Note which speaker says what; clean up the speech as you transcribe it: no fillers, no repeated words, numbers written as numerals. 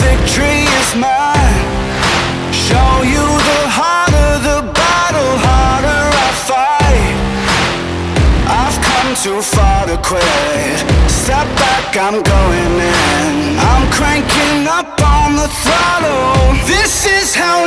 Speaker 1: victory is mine. Show you the harder the battle, harder I fight. I've come too far to quit. Step back, I'm going in. I'm cranking up on the throttle. This is how